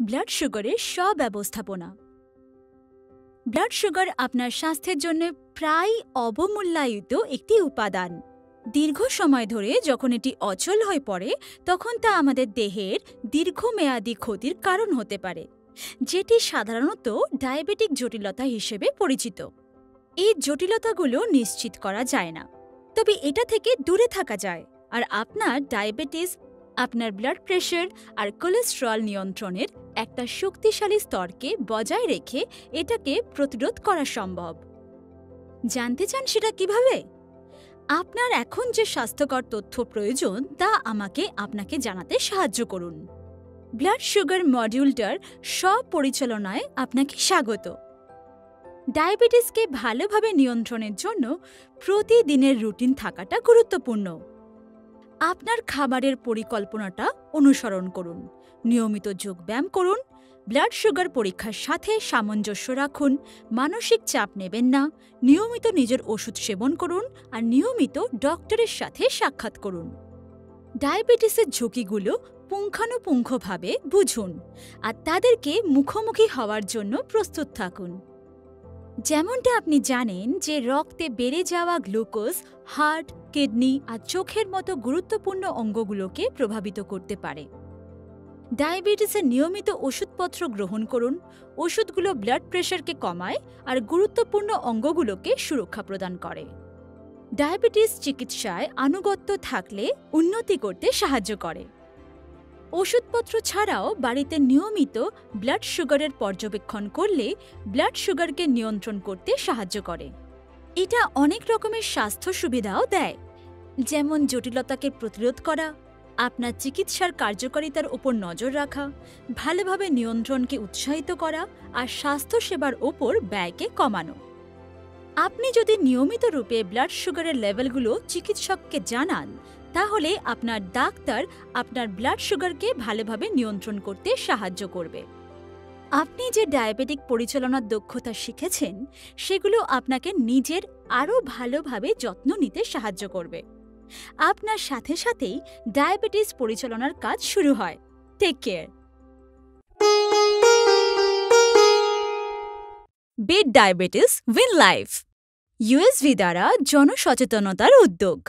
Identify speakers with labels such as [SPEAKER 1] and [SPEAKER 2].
[SPEAKER 1] Blood সুগারের স্ব-ব্যবস্থাপনা। Blood sugar আপনার স্বাস্থ্যের জন্য প্রায় অবমূল্যায়িত একটি উপাদান। দীর্ঘ সময় ধরে যখন এটি অচল হয়ে পড়ে তখন তা আমাদের দেহের দীর্ঘমেয়াদী ক্ষতির কারণ হতে পারে, যেটি সাধারণত ডায়াবেটিক জটিলতা হিসেবে পরিচিত। এই জটিলতাগুলো নিশ্চিত করা যায় না, তবে এটা থেকে দূরে থাকা যায় আর আপনার ডায়াবেটিস, আপনার ব্লাড প্রেশার আর কোলেস্টেরল নিয়ন্ত্রণের একটা শক্তিশালী স্তরকে বজায় রেখে এটাকে প্রতিরোধ করা সম্ভব। জানতে চান সেটা কিভাবে? আপনার এখন যে স্বাস্থ্যকর তথ্য প্রয়োজন তা আমাকে আপনাকে জানাতে সাহায্য করুন। ব্লাড সুগার মডিউলটার স্ব-পরিচালনায় আপনাকে স্বাগত। ডায়াবেটিসকে ভালোভাবে নিয়ন্ত্রণের জন্য প্রতিদিনের রুটিন থাকাটা গুরুত্বপূর্ণ। আপনার খাবারের পরিকল্পনাটা অনুসরণ করুন, নিয়মিত যোগব্যায়াম করুন, ব্লাড সুগার পরীক্ষার সাথে সামঞ্জস্য রাখুন, মানসিক চাপ নেবেন না, নিয়মিত নিজের ওষুধ সেবন করুন আর নিয়মিত ডক্টরের সাথে সাক্ষাৎ করুন। ডায়াবেটিসের ঝুঁকিগুলো পুঙ্খানুপুঙ্খভাবে বুঝুন আর তাদেরকে মুখোমুখি হওয়ার জন্য প্রস্তুত থাকুন। যেমনটা আপনি জানেন যে রক্তে বেড়ে যাওয়া গ্লুকোজ হার্ট, কিডনি আর চোখের মতো গুরুত্বপূর্ণ অঙ্গগুলোকে প্রভাবিত করতে পারে। ডায়াবেটিসের নিয়মিত ওষুধপত্র গ্রহণ করুন। ওষুধগুলো ব্লাড প্রেশারকে কমায় আর গুরুত্বপূর্ণ অঙ্গগুলোকে সুরক্ষা প্রদান করে। ডায়াবেটিস চিকিৎসায় আনুগত্য থাকলে উন্নতি করতে সাহায্য করে। ওষুধপত্র ছাড়াও বাড়িতে নিয়মিত ব্লাড সুগারের পর্যবেক্ষণ করলে ব্লাড সুগারকে নিয়ন্ত্রণ করতে সাহায্য করে। এটা অনেক রকমের স্বাস্থ্য সুবিধাও দেয়, যেমন জটিলতাকে প্রতিরোধ করা, আপনার চিকিৎসার কার্যকারিতার ওপর নজর রাখা, ভালোভাবে নিয়ন্ত্রণকে উৎসাহিত করা আর স্বাস্থ্যসেবার ওপর ব্যয়কে কমানো। আপনি যদি নিয়মিত রূপে ব্লাড সুগারের লেভেলগুলো চিকিৎসককে জানান, তাহলে আপনার ডাক্তার আপনার ব্লাড সুগারকে ভালোভাবে নিয়ন্ত্রণ করতে সাহায্য করবে। আপনি যে ডায়াবেটিক পরিচালনার দক্ষতা শিখেছেন সেগুলো আপনাকে নিজের আরও ভালোভাবে যত্ন নিতে সাহায্য করবে। আপনার সাথে সাথেই ডায়াবেটিস পরিচালনার কাজ শুরু হয়। Take care. Beat diabetes, win life. USV দ্বারা জনসচেতনতার উদ্যোগ।